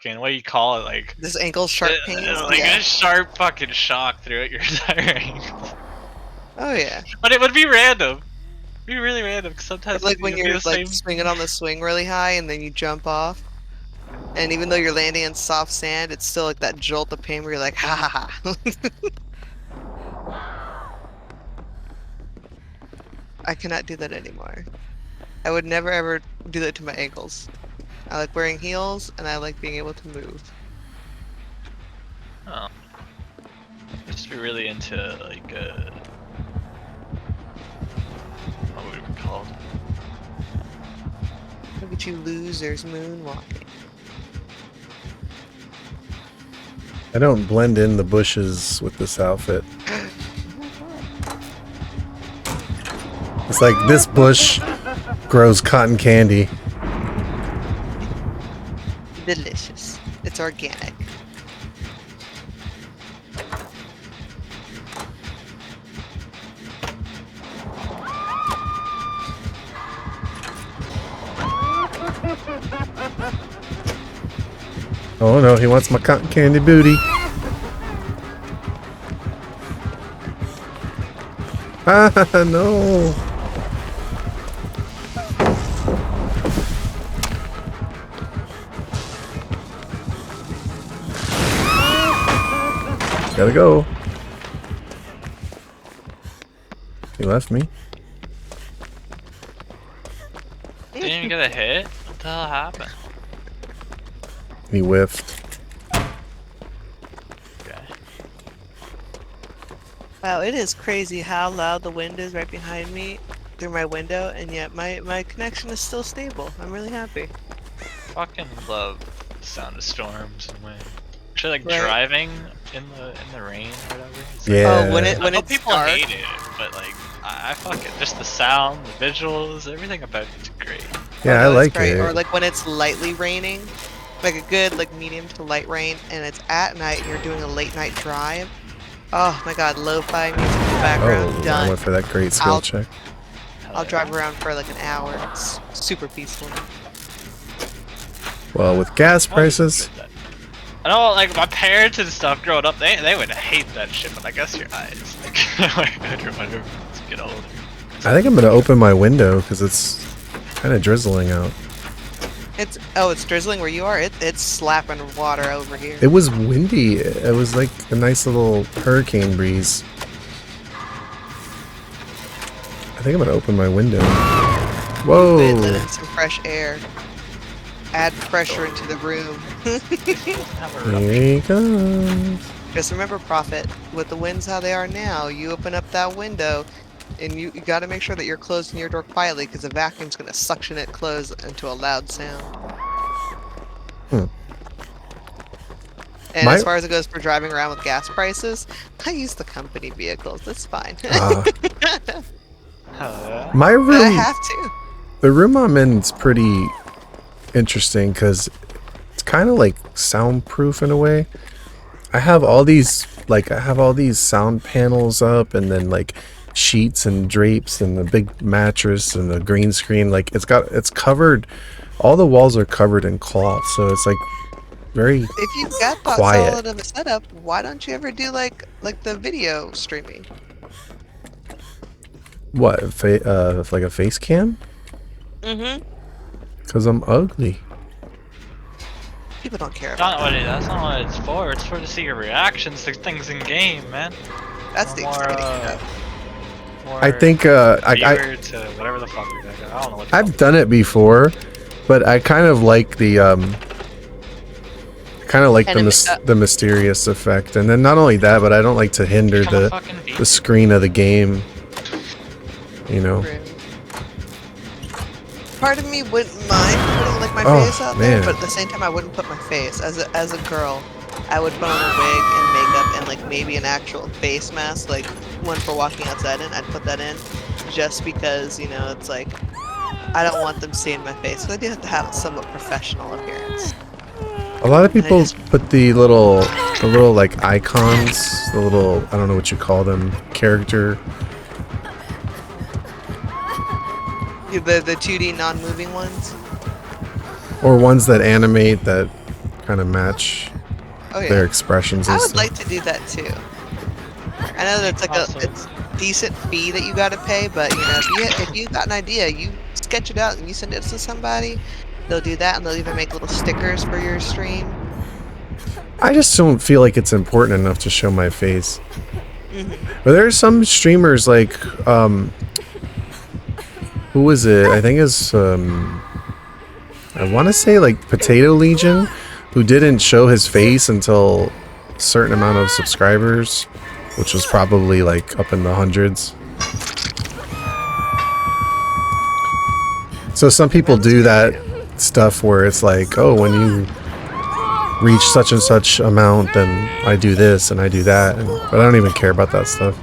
fucking, what do you call it, like this ankle sharp pain, like a sharp fucking shock throughout your entire ankle. Oh yeah. But it would be random. It'd be really random because sometimes Like when you're the like same... swinging on the swing really high and then you jump off, and even though you're landing in soft sand, it's still like that jolt of pain where you're like, ha ha ha. I cannot do that anymore. I would never ever do that to my ankles. I like wearing heels and I like being able to move. Oh. I used to be really into like what would it be called? Look at you losers moonwalking. I don't blend in the bushes with this outfit. It's like this bush grows cotton candy. Delicious. It's organic. Oh no, he wants my cotton candy booty. Ah, no. Gotta go. He left me. Didn't even get a hit? What the hell happened? He whiffed. Okay. Wow, it is crazy how loud the wind is right behind me through my window, and yet my connection is still stable. I'm really happy. Fucking love the sound of storms and wind. Actually, like Right. driving in the rain or whatever. It's Yeah. Oh, when Like, I know it's people dark. hate it, but like I fucking just the sound, the visuals, everything about it's great. Yeah, I Oh, it's like great. it. Or like when it's lightly raining, like a good like medium to light rain, and it's at night and you're doing a late night drive. Oh my god, lo-fi music in the background, Oh, I done. went for that great skill I'll- check. I'll drive around for like an hour. It's super peaceful. Well, with gas prices, I know, like my parents and stuff growing up, they would hate that shit, but I guess your eyes, like, my bedroom, I don't get older. I think I'm gonna open my window because it's kind of drizzling out. It's drizzling where you are. It's slapping water over here. It was windy. It was like a nice little hurricane breeze. I think I'm gonna open my window. Good, Whoa! let in some fresh air. Add pressure into the room. Here he comes. Just remember, Prophet, with the winds how they are now, you open up that window, and you got to make sure that you're closing your door quietly, because the vacuum's going to suction it closed into a loud sound. Hmm. And My- as far as it goes for driving around with gas prices, I use the company vehicles. That's fine. My But I room, have to. the room I'm in is pretty interesting because it's kind of like soundproof in a way. I have all these sound panels up, and then like sheets and drapes and the big mattress and the green screen. Like it's covered, all the walls are covered in cloth, so it's like very If you've got that quiet. solid of a setup, why don't you ever do like the video streaming? What, like a face cam? Mm-hmm. Because I'm ugly. People don't care That's about not that's not what it's for. It's for to see your reactions to things in game, man. that's the More, exciting stuff. more I think I viewer to whatever the fuck you're doing. I don't know what. I've done it before, but I kind of like the the mysterious effect, and then not only that, but I don't like to hinder the screen of the game. You know. True. Part of me wouldn't mind putting like my Oh, face out man. there, but at the same time I wouldn't put my face. As a girl, I would put on a wig and makeup and like maybe an actual face mask, like one for walking outside in. I'd put that in just because, you know, it's like I don't want them seeing my face. So I do have to have a somewhat professional appearance. A lot of people put the little like icons, the little, I don't know what you call them, character. The 2D non-moving ones. Or ones that animate that kind of match Oh yeah. their expressions and I would stuff. like to do that too. I know that's like it's decent fee that you got to pay, but you know, if you got an idea, you sketch it out and you send it to somebody, they'll do that, and they'll even make little stickers for your stream. I just don't feel like it's important enough to show my face. Mm-hmm. But there are some streamers like, who was it? I think it's, I want to say like Potato Legion, who didn't show his face until a certain amount of subscribers, which was probably like up in the hundreds. So some people do that stuff where it's like, oh, when you reach such and such amount, then I do this and I do that, but I don't even care about that stuff.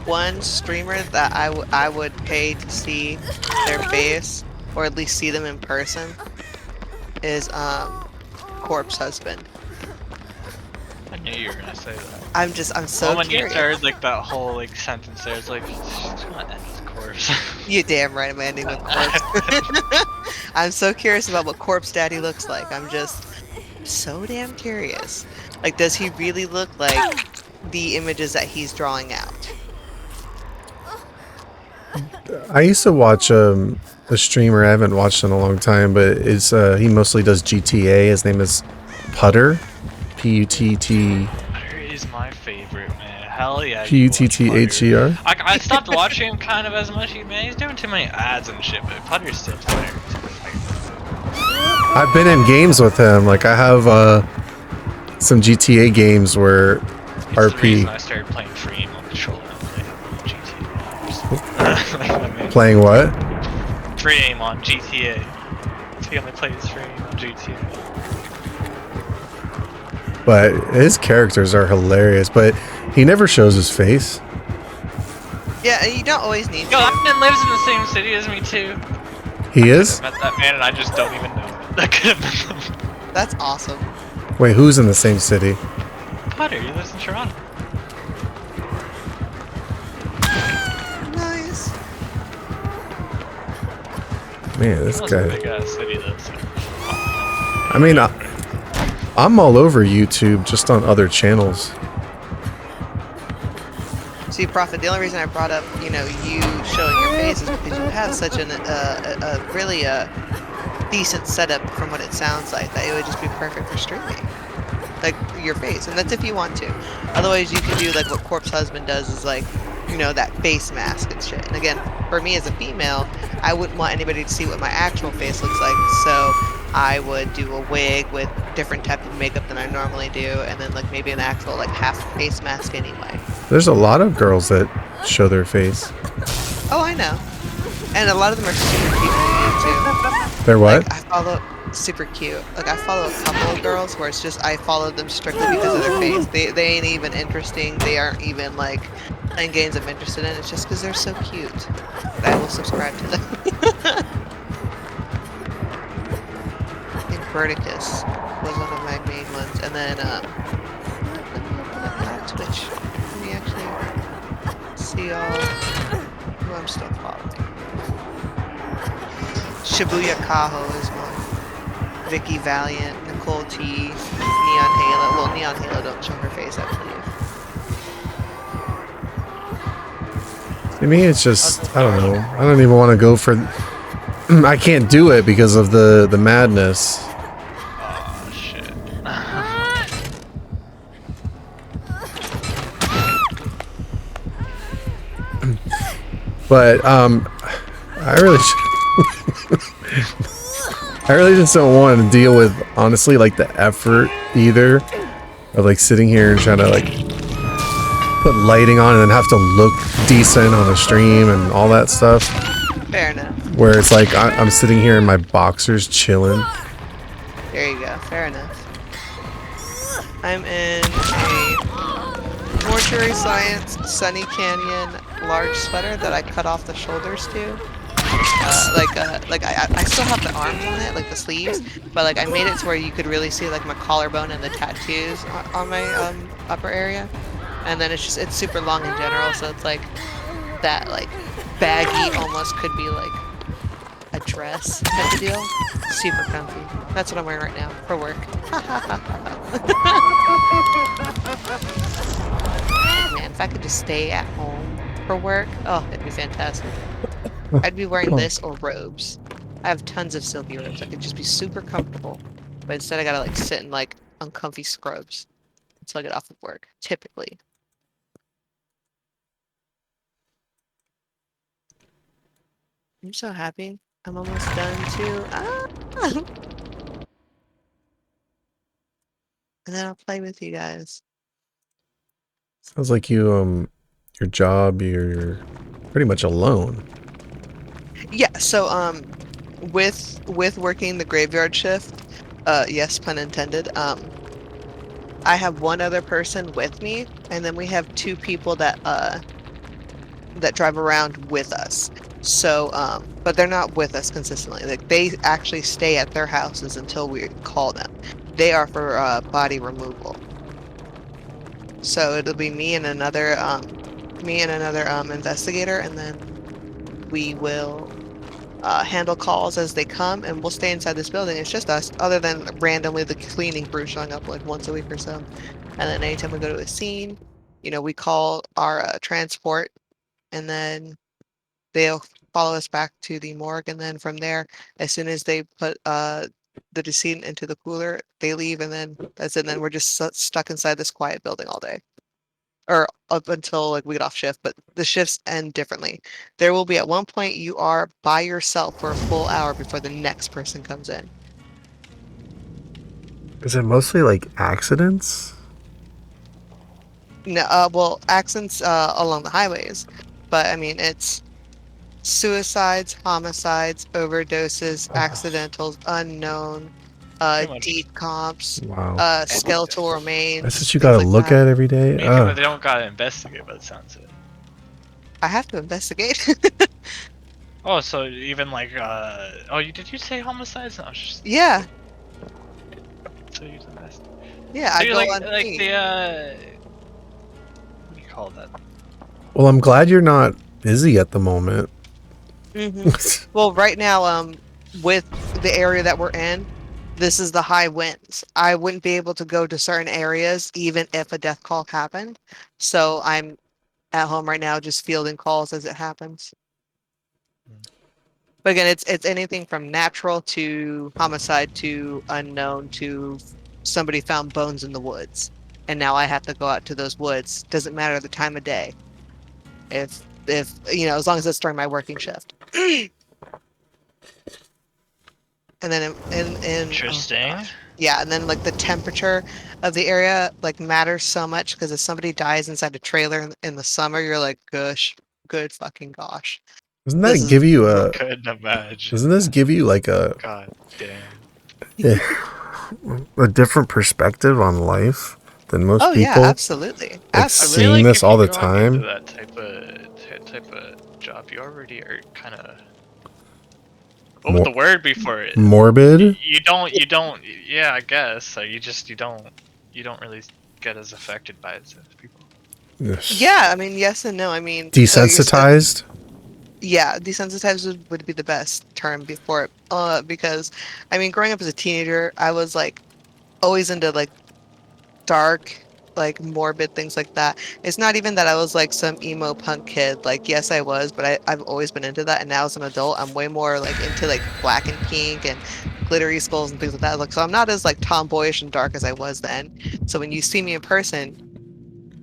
One streamer that I would pay to see their face, or at least see them in person, is Corpse Husband. I knew you were gonna say that. I'm so when curious. you started like that whole like sentence there, it's like it's gonna end with corpse. You damn right I'm ending with Corpse. I'm so curious about what Corpse Daddy looks like. I'm just so damn curious. Like, does he really look like the images that he's drawing out? I used to watch a streamer I haven't watched in a long time, but it's he mostly does GTA. His name is Putter, P-U-T-T. Putter is my favorite, man. Hell yeah. P-U-T-T-H-E-R. I stopped watching him kind of as much. Man, he's doing too many ads and shit, but Putter's still hilarious. I've been in games with him. Like I have some GTA games where It's the reason RP I started playing free aim on controller and playing GTA. playing what? Free aim on GTA. He only plays free aim on GTA. But his characters are hilarious, but he never shows his face. Yeah, and you don't always need Yo, that to. man lives in the same city as me too. He is? I met that man and I just don't even know it. That could have been That's awesome. Wait, who's in the same city? Putter, he lives in Toronto. Nice. Man, this That's a guy. big ass city though. So. I mean, I'm all over YouTube, just on other channels. See, Prophet, the only reason I brought up, you know, you showing your face is because you have such a really decent setup from what it sounds like, that it would just be perfect for streaming. Like, your face, and that's if you want to. Otherwise, you can do, like, what Corpse Husband does is, like, you know, that face mask and shit. And again, for me as a female, I wouldn't want anybody to see what my actual face looks like, so I would do a wig with different type of makeup than I normally do, and then, like, maybe an actual, like, half face mask anyway. There's a lot of girls that show their face. Oh, I know. And a lot of them are super cute too. They're what? Like, I follow super cute. Like, I follow a couple of girls where it's just I follow them strictly because of their face. They ain't even interesting. They aren't even like playing games I'm interested in. It's just because they're so cute that I will subscribe to them. I think Verticus was one of my main ones, and then let me open up my Twitch. Let me actually see all who I'm still following. Shibuya Kaho is one. Vicky Valiant, Nicole T, Neon Halo. Well, Neon Halo don't show her face, I believe. To me, it's just, I don't know. I don't even want to go for... I can't do it because of the madness. Oh shit. But, I really just don't want to deal with, honestly, like, the effort, either, of, like, sitting here and trying to, like, put lighting on and then have to look decent on a stream and all that stuff. Fair enough. Where it's like, I'm sitting here in my boxers chilling. There you go. Fair enough. I'm in a Mortuary Science Sunny Canyon large sweater that I cut off the shoulders to. I still have the arms on it, like the sleeves, but like I made it to where you could really see like my collarbone and the tattoos on my upper area, and then it's super long in general, so it's like that like baggy almost could be like a dress type of deal. Super comfy. That's what I'm wearing right now for work. Man, if I could just stay at home for work, oh, it'd be fantastic. I'd be wearing this or robes. I have tons of silky robes. I could just be super comfortable. But instead I gotta like sit in like uncomfy scrubs until I get off of work, typically. I'm so happy. I'm almost done too. Ah! And then I'll play with you guys. Sounds like you your job, you're pretty much alone. Yeah, so with working the graveyard shift, yes, pun intended, I have one other person with me, and then we have two people that drive around with us. So, but they're not with us consistently. Like they actually stay at their houses until we call them. They are for body removal. So it'll be me and another investigator, and then we will handle calls as they come, and we'll stay inside this building. It's just us, other than randomly the cleaning crew showing up like once a week or so. And then anytime we go to a scene, you know, we call our transport, and then they'll follow us back to the morgue. And then from there, as soon as they put the decedent into the cooler, they leave, and then that's it. And then we're just stuck inside this quiet building all day. Or up until like we get off shift, but the shifts end differently. There will be at one point you are by yourself for a full hour before the next person comes in. Is it mostly like accidents? No, well, accidents along the highways, but I mean it's suicides, homicides, overdoses, accidentals, unknown, Pretty much. decomps, Wow. skeletal remains. That's what you things gotta like look that. at every day. Anything that they don't gotta investigate by the sounds of it. I have to investigate. Oh, so even like, oh, did you say homicides? No, I was just, Yeah, so you invest. yeah, So I you're go like on the, feed. what do you call that? Well, I'm glad you're not busy at the moment. Well, right now, with the area that we're in, this is the high winds. I wouldn't be able to go to certain areas even if a death call happened. So I'm at home right now just fielding calls as it happens. But again, it's anything from natural to homicide to unknown to somebody found bones in the woods. And now I have to go out to those woods. Doesn't matter the time of day. If you know, as long as it's during my working shift. And then in Interesting. yeah, and then like the temperature of the area like matters so much, because if somebody dies inside a trailer in the summer, you're like, gosh, good fucking gosh. Doesn't This that is give you a? Couldn't imagine. Doesn't this give you like a God damn. a different perspective on life than most Oh yeah, people? absolutely. Like Absolutely. seeing this if all you the go time. into that type of job, you already are kind of. What was the word before it? Morbid. You don't. Yeah, I guess. So you don't really get as affected by it as people. Yes. Yeah, I mean, yes and no. I mean, Desensitized. yeah, desensitized would be the best term before it. Because I mean, growing up as a teenager, I was like always into like dark, like morbid things like that. It's not even that I was like some emo punk kid. Like, yes, I was, but I've always been into that. And now as an adult, I'm way more like into like black and pink and glittery skulls and things like that. Like, so I'm not as like tomboyish and dark as I was then. So when you see me in person,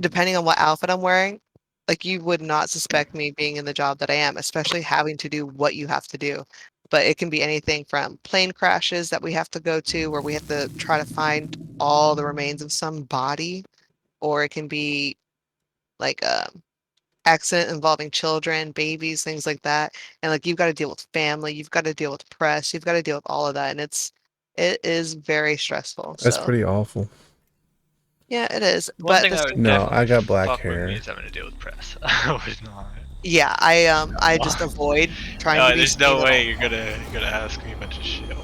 depending on what outfit I'm wearing, like you would not suspect me being in the job that I am, especially having to do what you have to do. But it can be anything from plane crashes that we have to go to where we have to try to find all the remains of some body, or it can be like a accident involving children, babies, things like that. And like you've got to deal with family, you've got to deal with press, you've got to deal with all of that, and it is very stressful. That's So pretty awful. yeah, it is. One But thing the that would same, No, definitely I got black fuck with me hair. is having to deal with press. I would not. yeah, I just avoid trying No, to be there's seen no at way all. you're gonna ask me a bunch of shit. Oh